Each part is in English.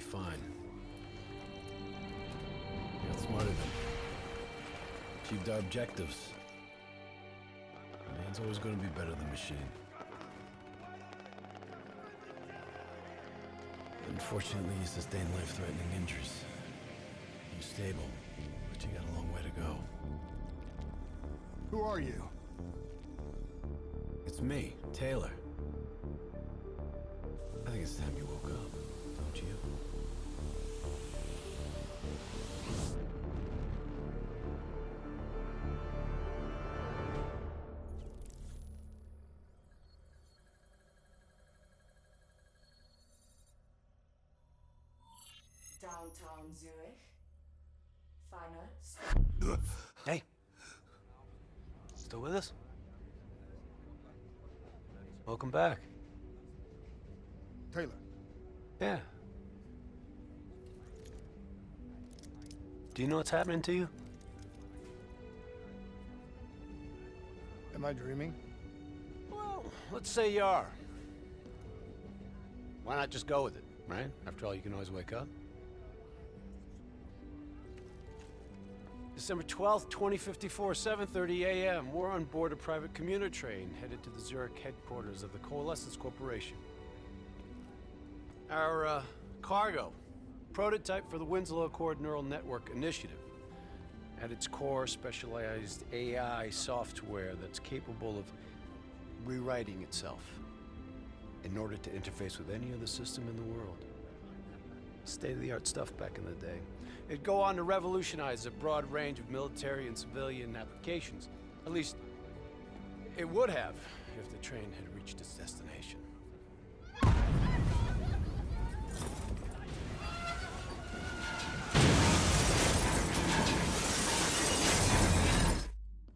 fine. You got smarter than me. Achieved our objectives. Man's always gonna be better than machine. Unfortunately, you sustained life-threatening injuries. You're stable, but you got a long way to go. Who are you? It's me, Taylor. I think it's time you woke up, don't you? Downtown Zurich. Final. Hey. Still with us? Welcome back. Taylor. Yeah. Do you know what's happening to you? Am I dreaming? Well, let's say you are. Why not just go with it, right? After all, you can always wake up. December 12th, 2054, 7:30 a.m. We're on board a private commuter train headed to the Zurich headquarters of the Coalescence Corporation. Our cargo, prototype for the Winslow Accord Neural Network Initiative. At its core, specialized AI software that's capable of rewriting itself in order to interface with any other system in the world. State-of-the-art stuff back in the day. It'd go on to revolutionize a broad range of military and civilian applications. At least, it would have if the train had reached its destination.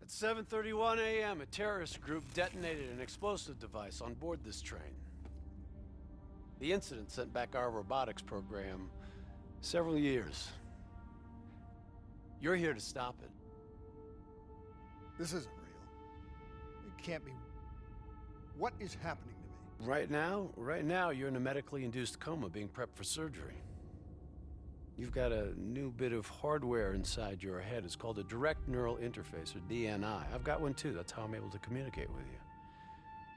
At 7:31 a.m., a terrorist group detonated an explosive device on board this train. The incident sent back our robotics program several years. You're here to stop it. This isn't real. It can't be. What is happening to me? Right now, you're in a medically induced coma being prepped for surgery. You've got a new bit of hardware inside your head. It's called a direct neural interface, or DNI. I've got one too. That's how I'm able to communicate with you.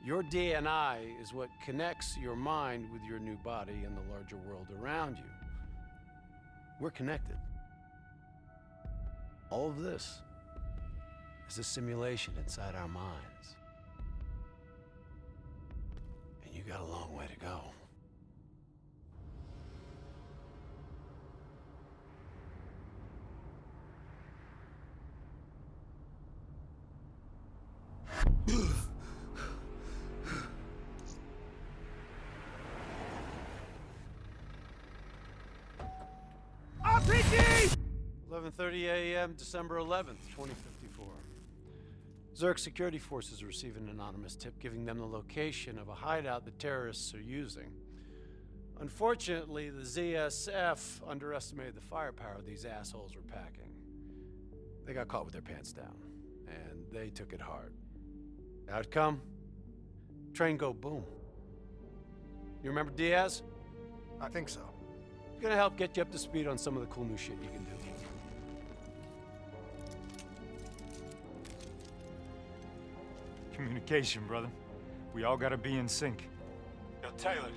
Your DNI is what connects your mind with your new body and the larger world around you. We're connected. All of this is a simulation inside our minds. And you got a long way to go. RPG! 11:30 a.m., December 11th, 2054. Zurich security forces receive an anonymous tip giving them the location of a hideout the terrorists are using. Unfortunately, the ZSF underestimated the firepower these assholes were packing. They got caught with their pants down, and they took it hard. Outcome? Train go boom. You remember Diaz? I think so. Gonna help get you up to speed on some of the cool new shit you can do. Communication, brother. We all gotta be in sync. Yo, Taylor,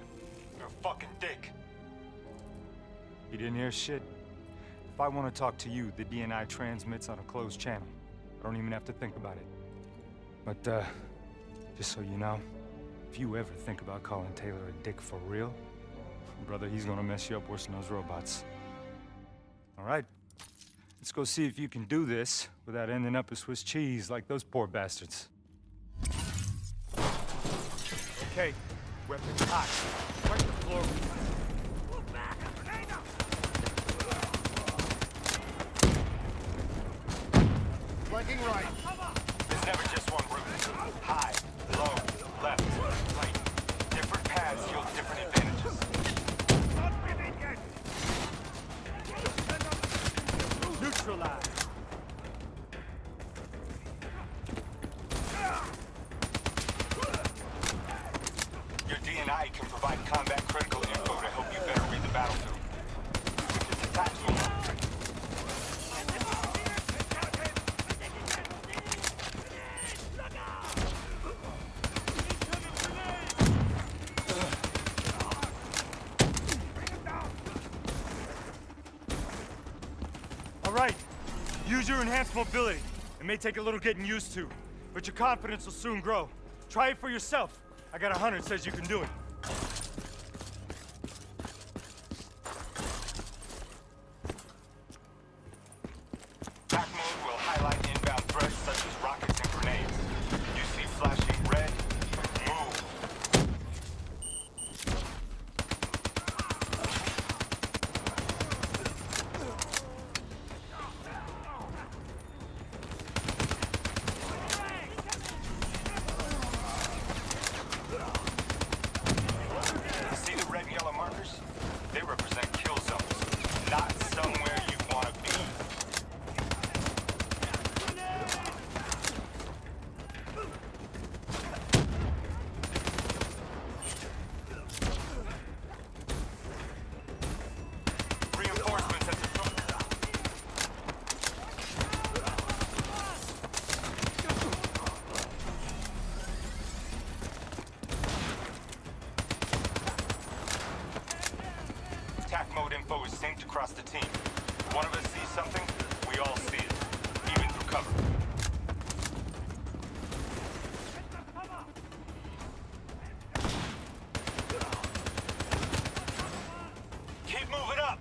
you're a fucking dick. You didn't hear shit? If I want to talk to you, the DNI transmits on a closed channel. I don't even have to think about it. But, just so you know, if you ever think about calling Taylor a dick for real, brother, he's gonna mess you up worse than those robots. All right, let's go see if you can do this without ending up as Swiss cheese like those poor bastards. Okay, weapons hot. Wipe the floor. Flanking right. There's never just one route. High, low, left, right. Different paths yield different advantages. Neutralize. Your DNI can provide combat All right. Use your enhanced mobility. It may take a little getting used to, but your confidence will soon grow. Try it for yourself. I got a hunter that says you can do it. Attack mode will highlight inbound threats such as rockets and grenades. You see flashing red? Move. See the red and yellow markers? They represent kill zones, not somewhere you want to be. Reinforcements at the front. Attack mode info is synced across the team. One of us sees something, we all see it, even through cover. Keep moving up!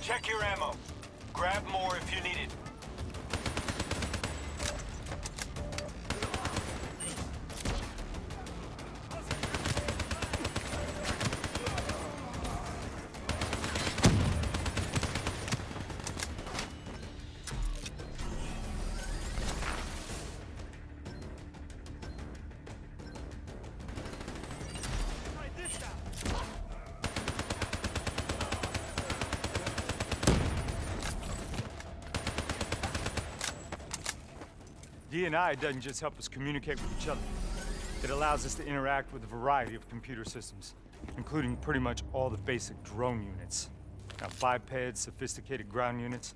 Check your ammo. Grab more if you need it. D&I doesn't just help us communicate with each other. It allows us to interact with a variety of computer systems, including pretty much all the basic drone units. Now, bipeds, sophisticated ground units,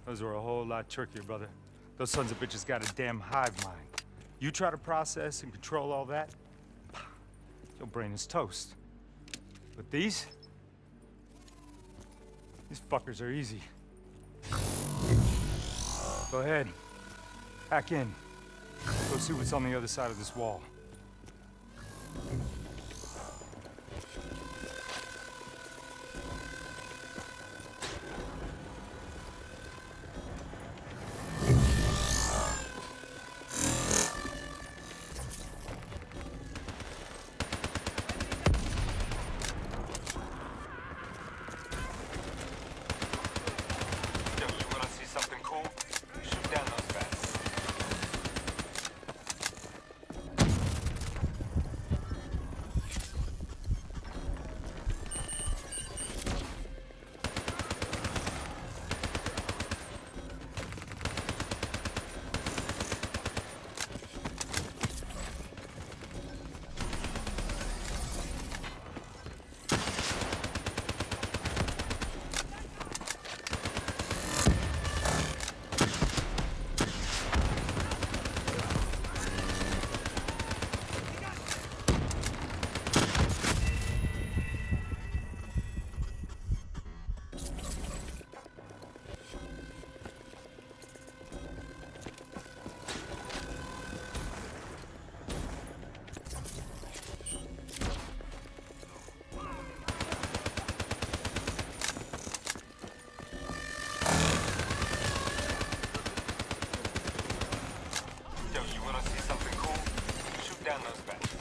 those are a whole lot trickier, brother. Those sons of bitches got a damn hive mind. You try to process and control all that, your brain is toast. But these fuckers are easy. Go ahead. Hack in. Go see what's on the other side of this wall. Yo, you wanna see something cool? Shoot down those bats.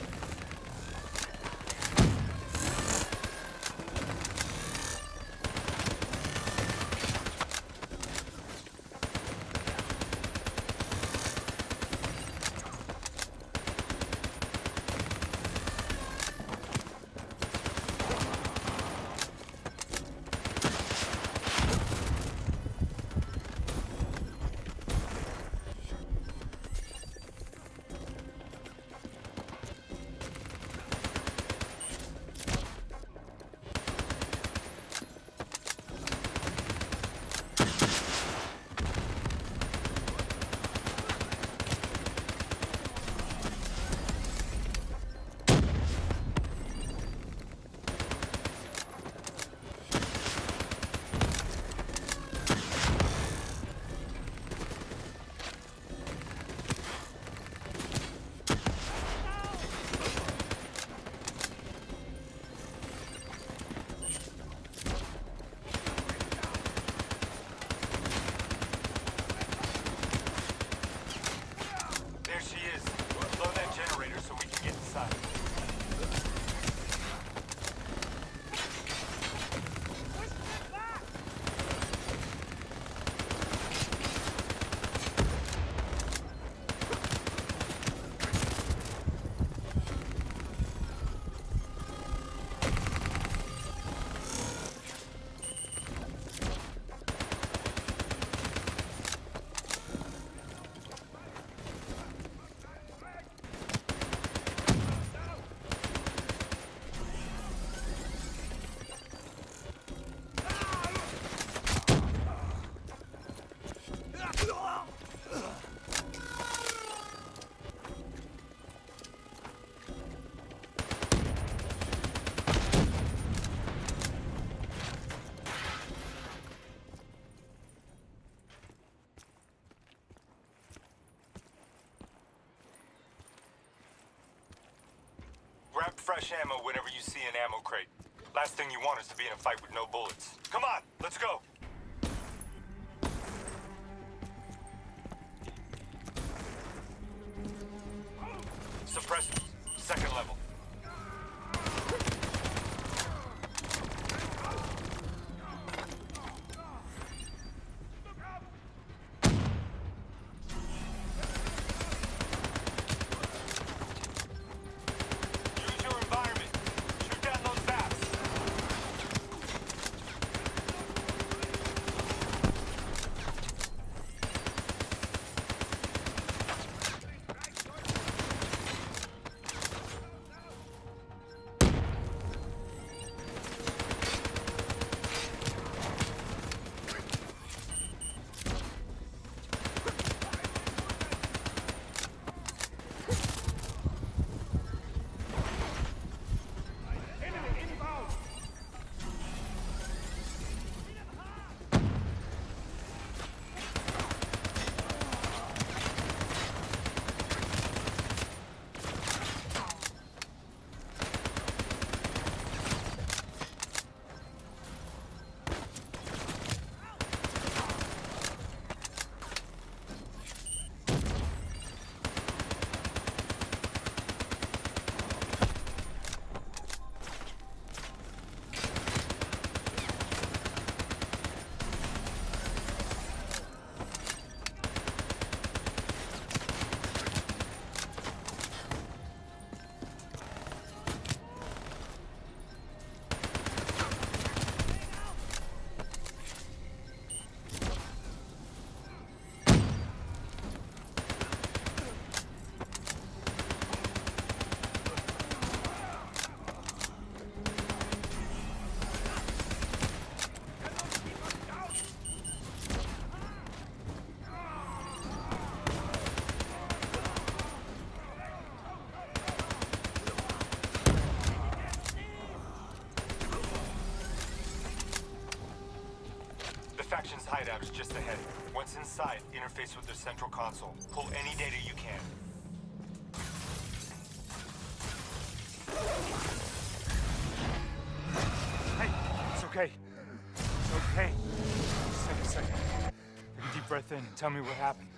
fresh ammo whenever you see an ammo crate. Last thing you want is to be in a fight with no bullets. Come on, let's go! Suppressors, second level. Use your environment. Shoot down those VAPs. Faction's hideout is just ahead. Once inside, interface with their central console. Pull any data you can. Hey, it's okay. It's okay. Just take a second. Take a deep breath in and tell me what happened.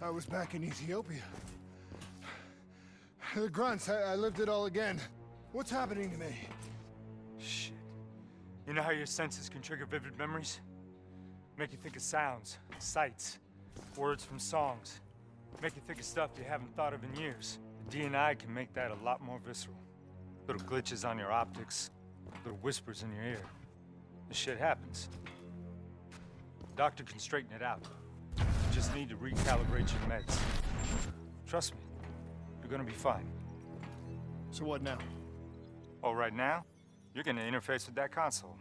I was back in Ethiopia. The grunts, I lived it all again. What's happening to me? Shit. You know how your senses can trigger vivid memories? Make you think of sounds, sights, words from songs. Make you think of stuff you haven't thought of in years. The DNI can make that a lot more visceral. Little glitches on your optics, little whispers in your ear. This shit happens. The doctor can straighten it out. You just need to recalibrate your meds. Trust me, you're gonna be fine. So what now? Oh, right now? You're gonna interface with that console.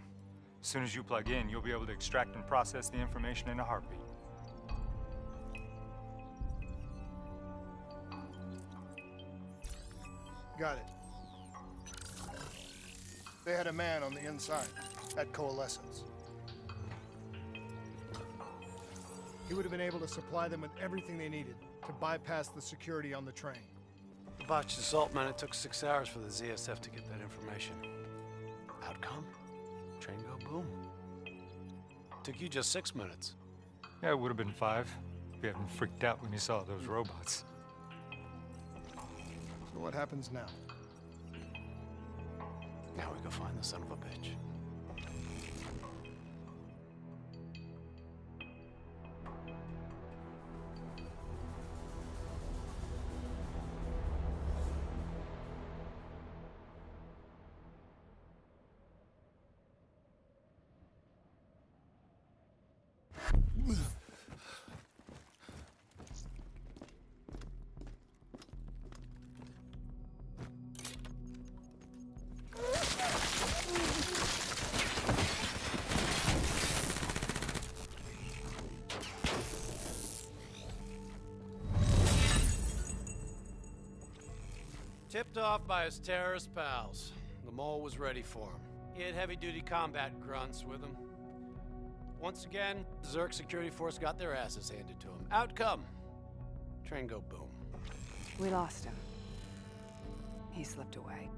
As soon as you plug in, you'll be able to extract and process the information in a heartbeat. Got it. They had a man on the inside at Coalescence. He would have been able to supply them with everything they needed to bypass the security on the train. The botched assault, man, it took 6 hours for the ZSF to get that information. Outcome? Train go boom. Took you just 6 minutes. Yeah, it would have been 5 if you hadn't freaked out when you saw those robots. So what happens now? Now we go find the son of a bitch. Tipped off by his terrorist pals, the mole was ready for him. He had heavy-duty combat grunts with him. Once again, the Zerg security force got their asses handed to him. Outcome, train go boom. We lost him. He slipped away.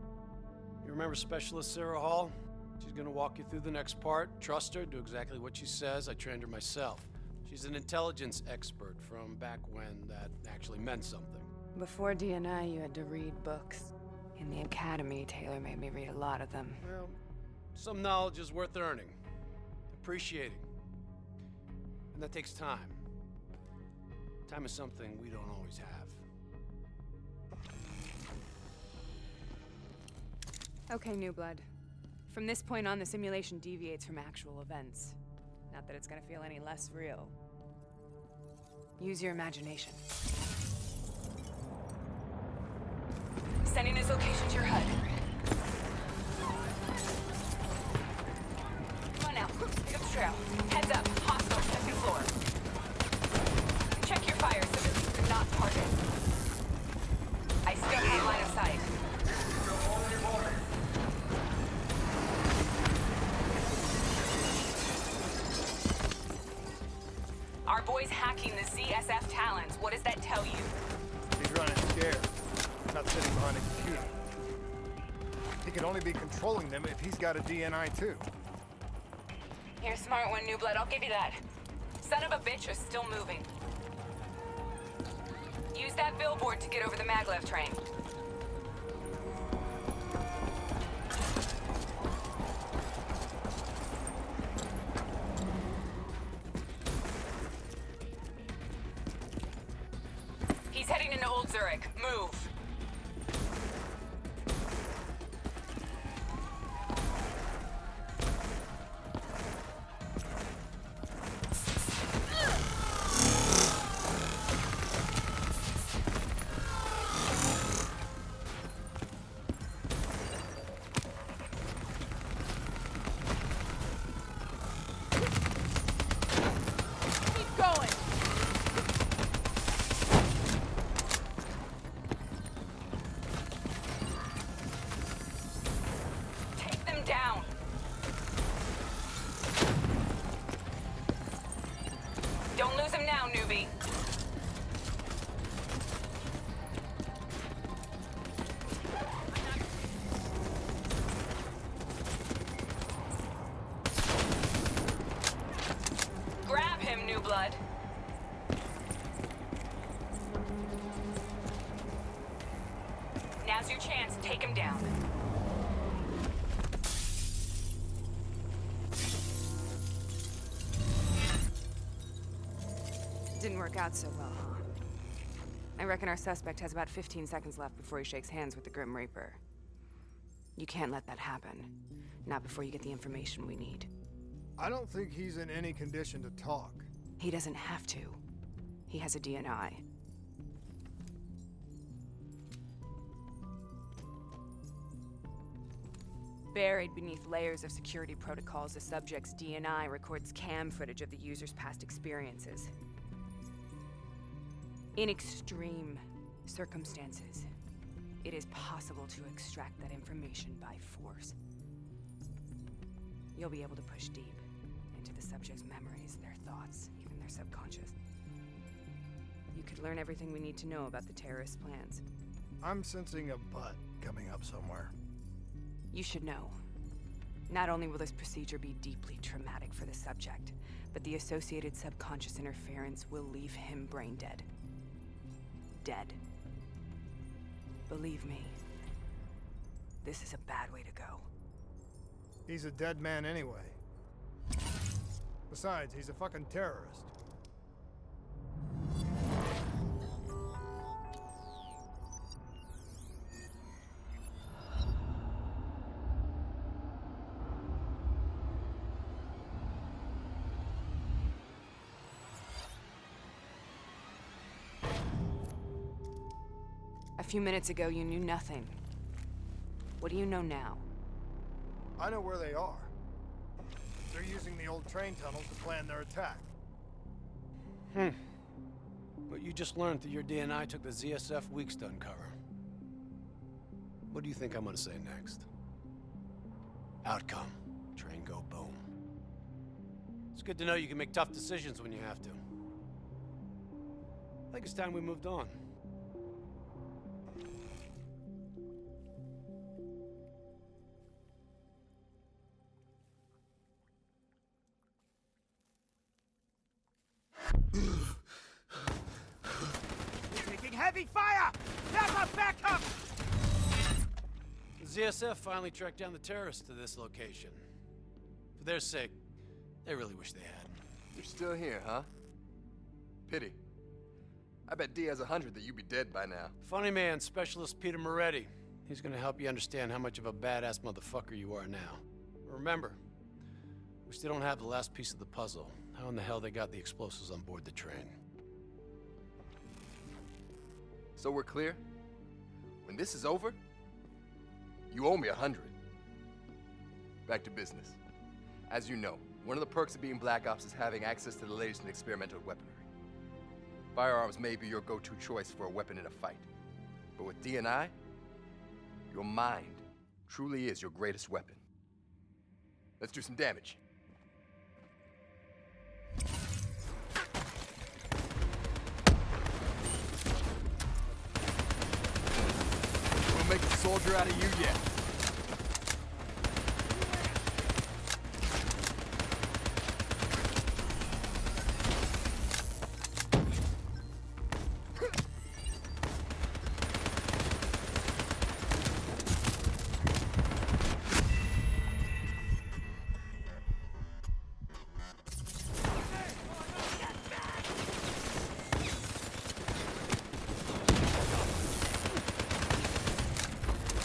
You remember Specialist Sarah Hall? She's gonna walk you through the next part. Trust her, do exactly what she says. I trained her myself. She's an intelligence expert from back when that actually meant something. Before DNI, you had to read books. In the academy, Taylor made me read a lot of them. Well, some knowledge is worth earning, appreciating. And that takes time. Time is something we don't always have. Okay, New Blood. From this point on, the simulation deviates from actual events. Not that it's gonna feel any less real. Use your imagination. Sending his location to your HUD. Come on now, pick up the trail. Heads up, hostile, second floor. Check your fire so that they're not targets. I still have line of sight. Our boy's hacking the ZSF Talons. What does that tell you? He's running scared. Not sitting behind a computer. He can only be controlling them if he's got a DNI too. You're a smart one, New Blood. I'll give you that. Son of a bitch is still moving. Use that billboard to get over the maglev train. He's heading into Old Zurich. Move. Keep going. Take them down. Don't lose him now, newbie. Grab him, New Blood. Now's your chance. Take him down. Didn't work out so well, huh? I reckon our suspect has about 15 seconds left before he shakes hands with the Grim Reaper. You can't let that happen. Not before you get the information we need. I don't think he's in any condition to talk. He doesn't have to. He has a DNI. Buried beneath layers of security protocols, the subject's DNI records cam footage of the user's past experiences. In extreme circumstances, it is possible to extract that information by force. You'll be able to push deep into the subject's memories, their thoughts, even their subconscious. You could learn everything we need to know about the terrorist plans. I'm sensing a butt coming up somewhere. You should know. Not only will this procedure be deeply traumatic for the subject, but the associated subconscious interference will leave him brain dead. Dead. Believe me, this is a bad way to go. He's a dead man anyway. Besides, he's a fucking terrorist. A few minutes ago, you knew nothing. What do you know now? I know where they are. They're using the old train tunnels to plan their attack. What you just learned through your DNI took the ZSF weeks to uncover. What do you think I'm gonna say next? Outcome. Train go boom. It's good to know you can make tough decisions when you have to. I think it's time we moved on. heavy fire! Napa, back up! The ZSF finally tracked down the terrorists to this location. For their sake, they really wish they had. You're still here, huh? Pity. I bet D has 100 that you'd be dead by now. Funny man, Specialist Peter Moretti. He's gonna help you understand how much of a badass motherfucker you are now. Remember, we still don't have the last piece of the puzzle. How in the hell they got the explosives on board the train? So we're clear? When this is over, you owe me 100. Back to business. As you know, one of the perks of being Black Ops is having access to the latest in experimental weaponry. Firearms may be your go-to choice for a weapon in a fight. But with D&I, your mind truly is your greatest weapon. Let's do some damage. We'll make a soldier out of you yet.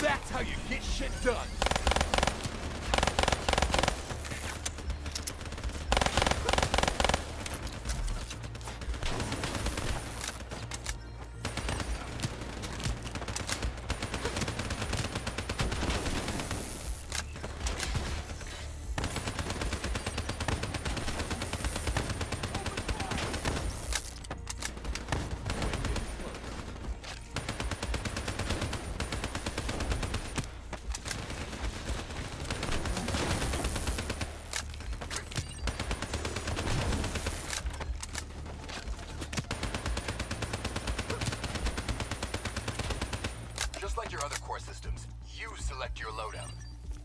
That's how you get shit done! Just like your other core systems, you select your loadout.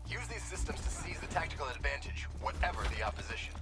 Use these systems to seize the tactical advantage, whatever the opposition.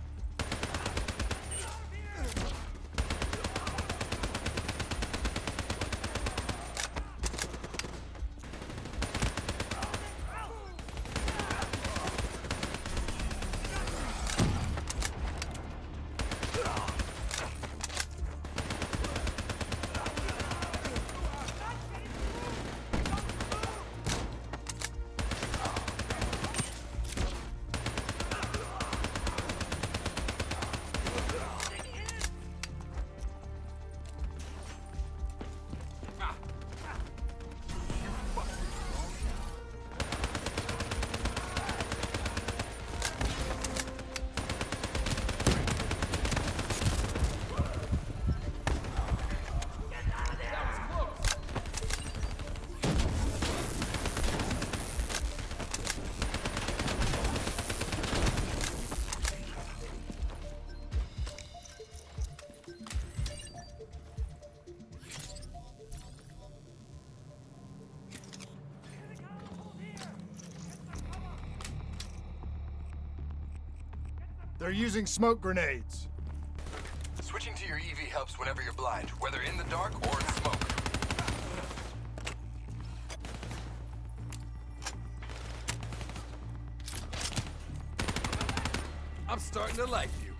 They're using smoke grenades. Switching to your EV helps whenever you're blind, whether in the dark or in smoke. I'm starting to like you.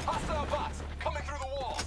Hostile bots coming through the walls.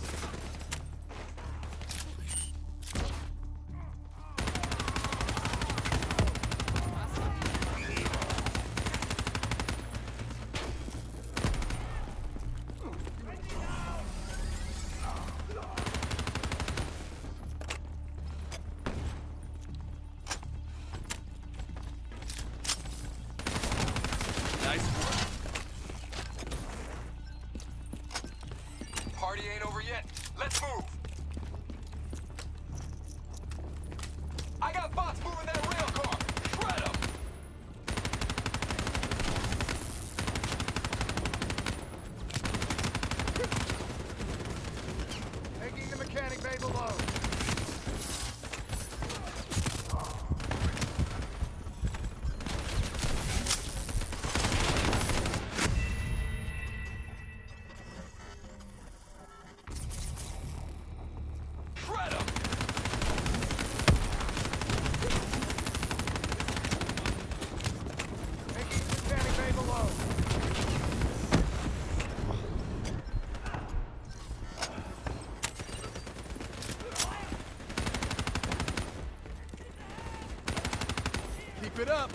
Keep it up.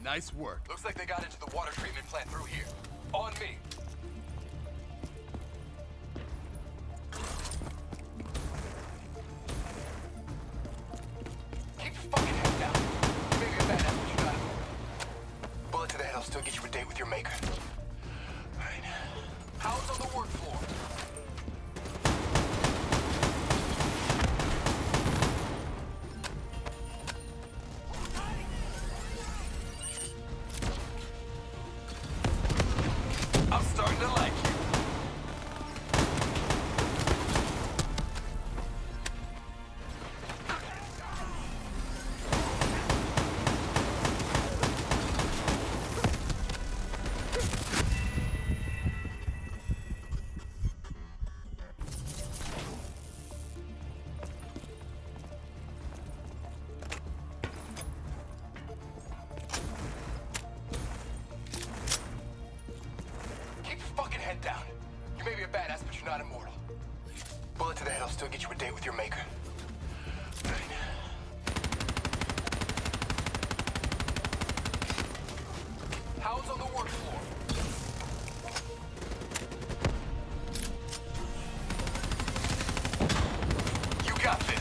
Nice work. Looks like they got into the water treatment plant through here. On me. Keep your fucking head down. You may be a badass, but you're not. Bullet to the head will still get you a date with your maker. Right. How's on the work floor? I'm starting to like you. Keep your fucking head down. You may be a badass, but you're not immortal. Bullet to the head will still get you a date with your maker. Right. How's on the work floor? You got this.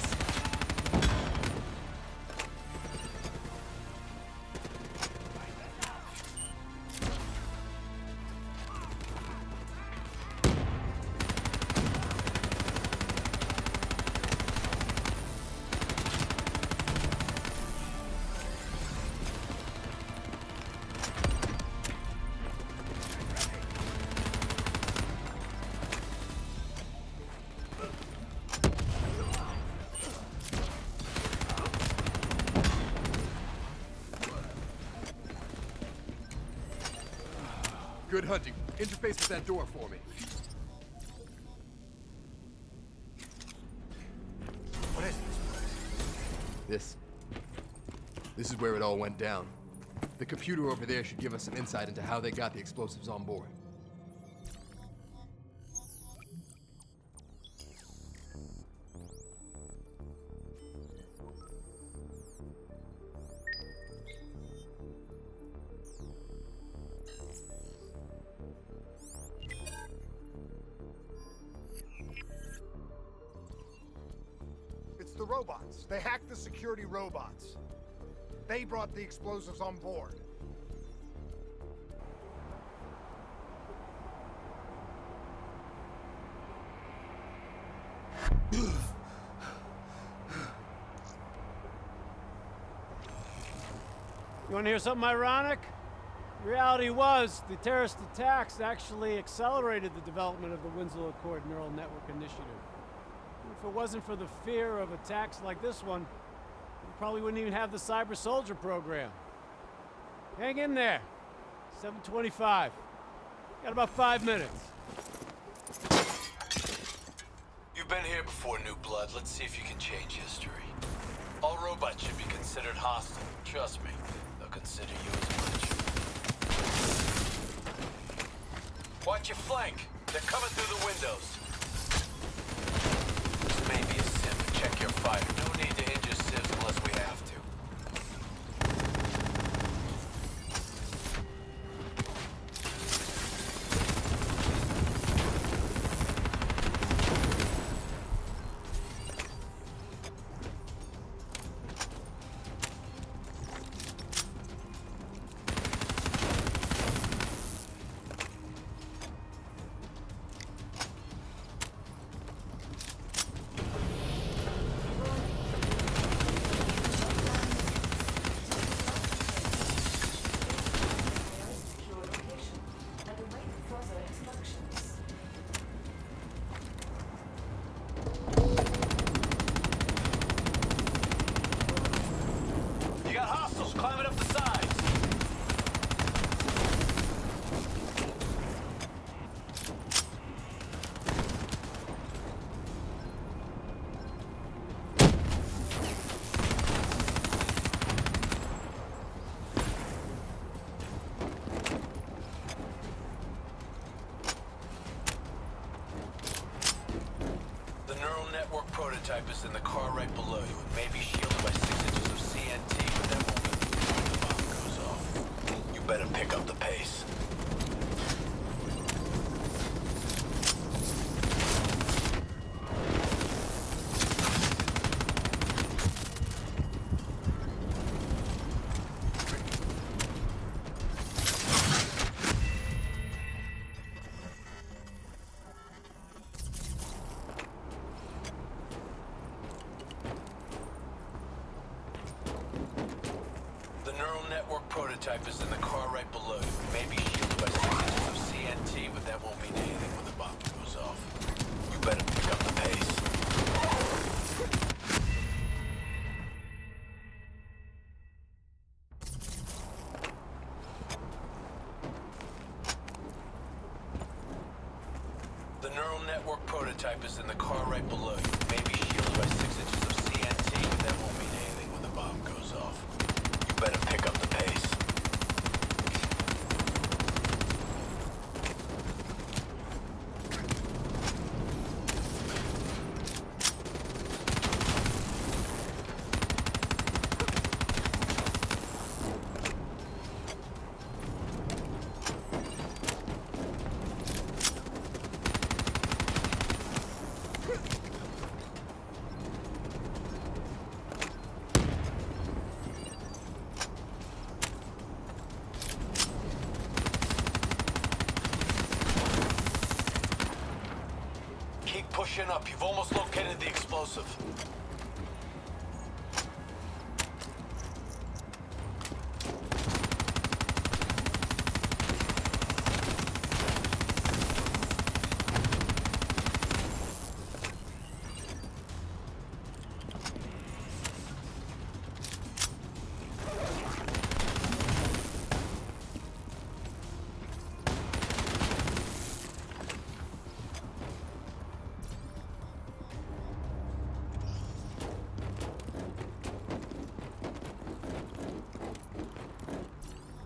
Good hunting. Interface with that door for me. What is this place? This is where it all went down. The computer over there should give us some insight into how they got the explosives on board. It's the robots. They hacked the security robots. They brought the explosives on board. You want to hear something ironic? The reality was, the terrorist attacks actually accelerated the development of the Winslow Accord Neural Network Initiative. If it wasn't for the fear of attacks like this one, we probably wouldn't even have the Cyber Soldier program. Hang in there. 7:25. Got about 5 minutes. You've been here before, New Blood. Let's see if you can change history. All robots should be considered hostile. Trust me, they'll consider you as much. Watch your flank. They're coming through the windows. This may be a sim, but check your fire. No need to injure civs unless we have to. network prototype is in the car right below you. It may be shielded by 6 inches of CNT, but that won't mean when the bomb goes off. You better pick up the pace. The neural network prototype is in the car right below you. It may be shielded by 6 inches of CNT, but that won't mean anything when the bomb goes off. You better pick up the pace. The neural network prototype is in the car right below you. It may be shielded by 6 inches of CNT, but that won't mean anything when the bomb goes off. You better pick up the pace. Keep pushing up. You've almost located the explosive.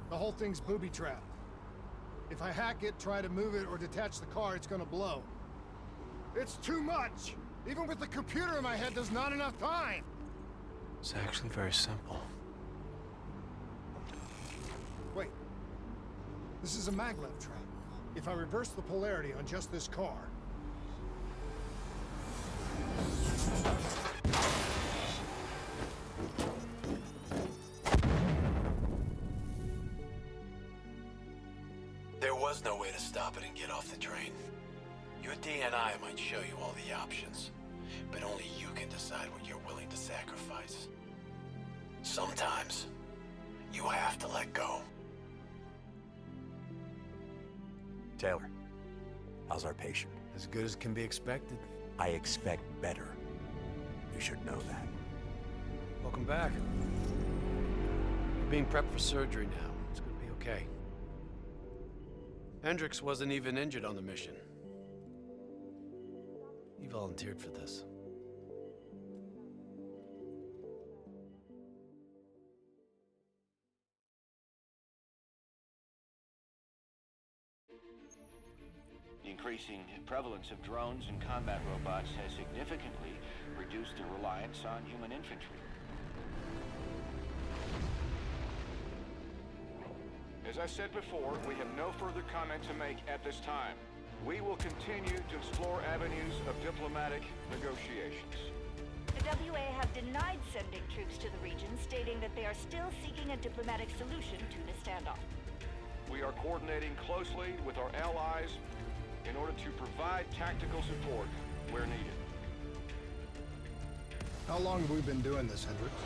The whole thing's booby-trapped. If I hack it, try to move it, or detach the car, it's gonna blow. It's too much! Even with the computer in my head, there's not enough time! It's actually very simple. Wait. This is a maglev trap. If I reverse the polarity on just this car... There was no way to stop it and get off the train. Your DNI might show you all the options, but only you can decide what you're willing to sacrifice. Sometimes, you have to let go. Taylor, how's our patient? As good as can be expected. I expect better. You should know that. Welcome back. You're being prepped for surgery now. It's gonna be okay. Hendricks wasn't even injured on the mission. He volunteered for this. The increasing prevalence of drones and combat robots has significantly reduced the reliance on human infantry. As I said before, we have no further comment to make at this time. We will continue to explore avenues of diplomatic negotiations. The WA have denied sending troops to the region, stating that they are still seeking a diplomatic solution to the standoff. We are coordinating closely with our allies in order to provide tactical support where needed. How long have we been doing this, Hendricks?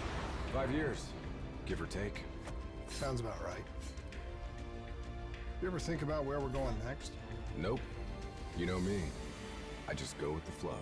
5 years, give or take. Sounds about right. You ever think about where we're going next? Nope. You know me. I just go with the flow.